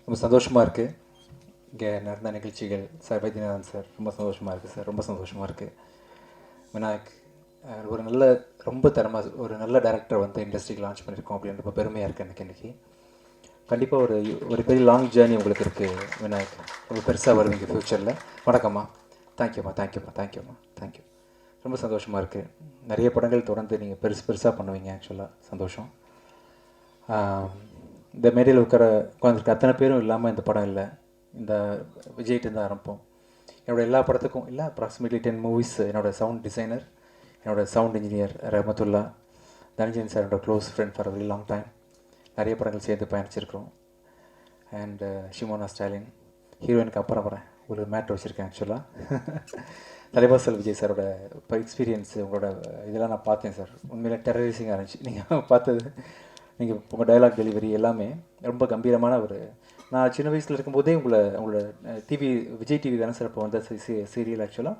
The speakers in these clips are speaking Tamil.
ரொம்ப சந்தோஷமாக இருக்குது. இங்கே நடந்த நிகழ்ச்சிகள் சார் வைத்தியநாதன் சார் ரொம்ப சந்தோஷமாக இருக்குது சார். ரொம்ப சந்தோஷமாக இருக்குது. விநாயக் ஒரு நல்ல ரொம்ப ஒரு நல்ல டேரக்டர் வந்து இண்டஸ்ட்ரிக்கு லான்ச் பண்ணியிருக்கோம் அப்படின்னு ரொம்ப பெருமையாக இருக்குது எனக்கு இன்றைக்கி. கண்டிப்பாக ஒரு பெரிய லாங் ஜேர்னி உங்களுக்கு இருக்குது விநாயக். ரொம்ப பெருசாக வருவீங்க ஃப்யூச்சரில். வணக்கம்மா. தேங்க்யூம்மா. தேங்க்யூ. ரொம்ப சந்தோஷமாக இருக்குது. நிறைய படங்கள் தொடர்ந்து நீங்கள் பெருசாக பண்ணுவீங்க. ஆக்சுவலாக சந்தோஷம். இந்த மேடையில் உட்காந்துருக்க அத்தனை பேரும் இல்லாமல் இந்த படம் இல்லை. இந்த விஜய்கிட்ட தான் ஆரம்பிப்போம். என்னோடய எல்லா படத்துக்கும் இல்லை அப்ராக்சிமேட்லி 10 மூவிஸ் என்னோடய சவுண்ட் டிசைனர், என்னோடய சவுண்ட் இன்ஜினியர் ரஹமத்துல்லா தனஞ்சயன் சார் என்னோட close friend for very long time. நிறைய படங்கள் சேர்ந்து பயணிச்சிருக்கிறோம். அண்ட் ஷிமோனா ஸ்டாலின் ஹீரோயினுக்கு அப்புறம் வரேன். ஒரு மேட்ரு வச்சுருக்கேன் ஆக்சுவலாக. தலைவாசல் விஜய் சாரோட இப்போ எக்ஸ்பீரியன்ஸ் உங்களோட இதெல்லாம் நான் பார்த்தேன் சார். உண்மையிலே டெரரைசிங்காக இருந்துச்சு. நீங்கள் பார்த்தது, நீங்கள் உங்கள் டைலாக் டெலிவரி எல்லாமே ரொம்ப கம்பீரமான நான் சின்ன வயசில் இருக்கும்போதே உங்களோட டிவி விஜய் டிவி தானே சார் இப்போ வந்த சீரியல் ஆக்சுவலாக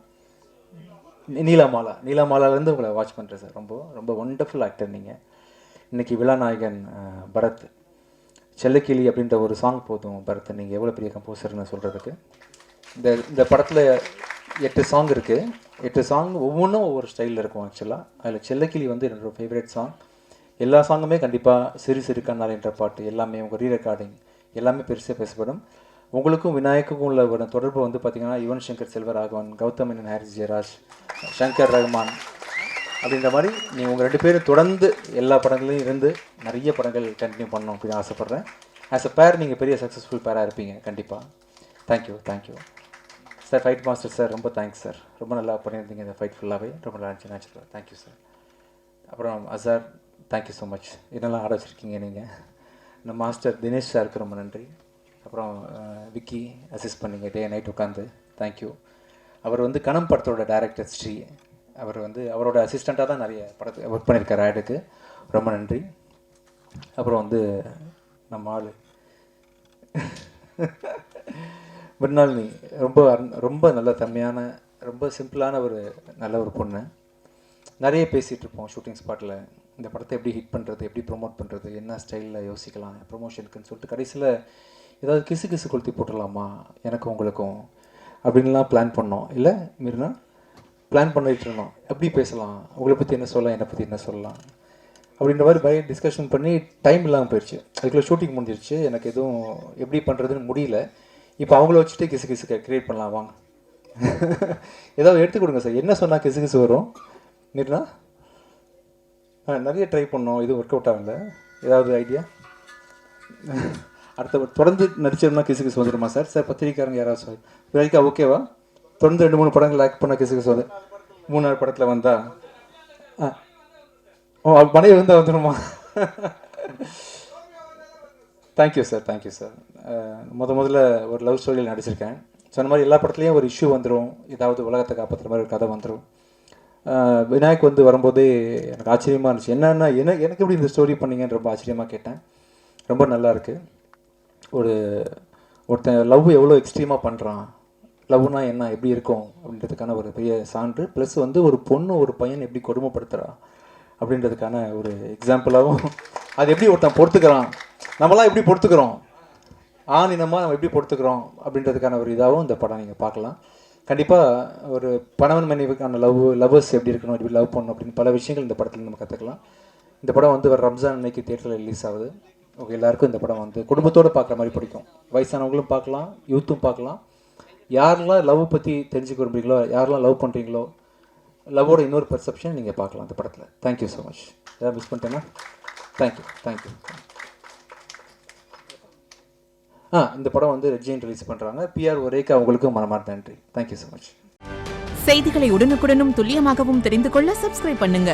நீலாமாலாலேருந்து உங்களை வாட்ச் பண்ணுறேன் சார். ரொம்ப ஒண்டர்ஃபுல் ஆக்டர் நீங்கள். இன்றைக்கி விழாநாயகன் பரத் செல்லக்கிளி அப்படின்ற ஒரு சாங் போதும் பரத், நீங்கள் எவ்வளோ பெரிய கம்போசர்னு சொல்கிறதுக்கு. இந்த படத்தில் 8 சாங் இருக்குது. 8 சாங் ஒவ்வொன்றும் ஒவ்வொரு ஸ்டைலில் இருக்கும் ஆக்சுவலாக. அதில் செல்லக்கிளி வந்து என்னோடய ஃபேவரட் சாங். எல்லா சாங்குமே கண்டிப்பாக சிறு கண்ணால் என்ற பாட்டு எல்லாமே உங்கள் ரீரெக்கார்டிங் எல்லாமே பெருசாக பேசப்படும். உங்களுக்கும் விநாயக்குக்கும் உள்ள தொடர்பு வந்து பார்த்திங்கன்னா யுவன் சங்கர் செல்வராகவன், கௌதம் மேனன், ஹாரிஸ் ஜெயராஜ், சங்கர் ரஹ்மான் அப்படின்ற மாதிரி நீங்கள் உங்கள் 2 பேரும் தொடர்ந்து எல்லா படங்களையும் இருந்து நிறைய படங்கள் கண்டினியூ பண்ணணும் அப்படின்னு ஆசைப்பட்றேன். ஆஸ் அ பேர் நீங்கள் பெரிய சக்ஸஸ்ஃபுல் பேராக இருப்பீங்க கண்டிப்பாக. Thank you sir. Fight master sir ரொம்ப தேங்க்ஸ் சார். ரொம்ப நல்லா பண்ணியிருந்தீங்க இந்த ஃபைட் ஃபுல்லாகவே. ரொம்ப நல்லா இருந்துச்சு நேச்சுரலாக. Thank you sir. அப்புறம் அசார் தேங்க்யூ ஸோ மச். என்னெல்லாம் ஆட வச்சுருக்கீங்க நீங்கள். நம்ம மாஸ்டர் தினேஷ் சாருக்கு ரொம்ப நன்றி. அப்புறம் விக்கி அசிஸ்ட் பண்ணிங்க டே நைட் உட்காந்து. தேங்க்யூ. அவர் வந்து கணம் படத்தோட டைரக்டர் ஸ்ரீ. அவர் வந்து அவரோட அசிஸ்டண்ட்டாக தான் நிறைய படத்துக்கு ஒர்க் பண்ணியிருக்கார். ஆடுக்கு ரொம்ப நன்றி. அப்புறம் வந்து நம்ம ஆள் மிர்னாலினி ரொம்ப நல்ல தன்மையான ரொம்ப சிம்பிளான நல்ல ஒரு பொண்ணு. நிறைய பேசிகிட்டு இருப்போம் ஷூட்டிங் ஸ்பாட்டில். இந்த படத்தை எப்படி ஹிட் பண்ணுறது, எப்படி ப்ரொமோட் பண்ணுறது, என்ன ஸ்டைலில் யோசிக்கலாம் ப்ரொமோஷனுக்குன்னு சொல்லிட்டு கடைசியில் ஏதாவது கிசு கொளுத்தி போட்டுடலாமா எனக்கும் உங்களுக்கும் அப்படின்லாம் பிளான் பண்ணோம். இல்லை மீறினா பிளான் பண்ணிகிட்டு இருந்தோம். எப்படி பேசலாம், உங்களை பற்றி என்ன சொல்லலாம், என்னை பற்றி என்ன சொல்லலாம் அப்படின்ற மாதிரி டிஸ்கஷன் பண்ணி டைம் இல்லாமல் போயிடுச்சு. அதுக்குள்ளே ஷூட்டிங் முடிஞ்சிருச்சு. எனக்கு எதுவும் எப்படி பண்ணுறதுன்னு முடியல. இப்போ அவங்கள வச்சுட்டு கிசு க்ரியேட் பண்ணலாம் வாங்க. ஏதாவது எடுத்து கொடுங்க சார். என்ன சொன்னால் கிசு வரும் மீறினா நிறைய ட்ரை பண்ணோம். இது ஒர்க் அவுட் ஆகல. ஏதாவது ஐடியா அடுத்த தொடர்ந்து நடிச்சோம்னா கிசு வந்துடுமா சார்? சார் பத்திரிக்காரங்க யாராவது சார் வரைக்கும் ஓகேவா? தொடர்ந்து 2-3 படங்கள் லைக் பண்ண கிசு வந்து 3-4 படத்தில் வந்தா மனைவி வந்தால் வந்துடுமா? Thank you sir. முதல்ல ஒரு லவ் ஸ்டோரியில் நடிச்சிருக்கேன். சொன்ன மாதிரி எல்லா படத்துலேயும் ஒரு இஷ்யூ வந்துடும். ஏதாவது உலகத்தை காப்பாற்றுற மாதிரி ஒரு கதை வந்துடும். விநாயக் வந்து வரும்போதே எனக்கு ஆச்சரியமாக இருந்துச்சு. எனக்கு எப்படி இந்த ஸ்டோரி பண்ணீங்கன்னு ரொம்ப ஆச்சரியமாக கேட்டேன். ரொம்ப நல்லா இருக்குது. ஒருத்தன் லவ் எவ்வளோ எக்ஸ்ட்ரீமாக பண்ணுறான், லவ்னா என்ன எப்படி இருக்கும் அப்படின்றதுக்கான ஒரு பெரிய சான்று. ப்ளஸ் வந்து ஒரு பொண்ணு ஒரு பையன் எப்படி கொடுமைப்படுத்துகிறா அப்படின்றதுக்கான ஒரு எக்ஸாம்பிளாகவும், அது எப்படி ஒருத்தன் பொறுத்துக்கிறான், நம்மளாம் எப்படி பொறுத்துக்கிறோம், இனமாக நம்ம எப்படி அப்படின்றதுக்கான ஒரு இதாகவும் இந்த படம் நீங்கள் பார்க்கலாம். கண்டிப்பாக ஒரு கணவன் மனைவிக்கான லவ்வர்ஸ் எப்படி இருக்கணும், எப்படி லவ் பண்ணணும் அப்படின்னு பல விஷயங்கள் இந்த படத்தில் நம்ம கற்றுக்கலாம். இந்த படம் வந்து ஒரு ரம்ஜான் அன்னைக்கு தியேட்டரில் ரிலீஸ் ஆகுது. எல்லாருக்கும் இந்த படம் வந்து குடும்பத்தோடு பார்க்குற மாதிரி பிடிக்கும். வயசானவங்களும் பார்க்கலாம், யூத்தும் பார்க்கலாம். யாரெல்லாம் லவ் பற்றி தெரிஞ்சுக்க விரும்புறீங்களோ, யாரெல்லாம் லவ் பண்ணுறீங்களோ, லவ்வோட இன்னொரு பெர்செப்ஷன் நீங்கள் பார்க்கலாம் இந்த படத்தில். Thank you so much. ஏதாவது மிஸ் பண்ணிட்டேன்னா தேங்க்யூ. இந்த படம் வந்து ரெட்ஜின் ரிலீஸ் பண்ணுறாங்க. பிஆர் ஒரேக்கு அவங்களுக்கும் மனமார்ந்த நன்றி. Thank you so much. செய்திகளை உடனுக்குடனும் துல்லியமாகவும் தெரிந்து கொள்ள சப்ஸ்கிரைப் பண்ணுங்க.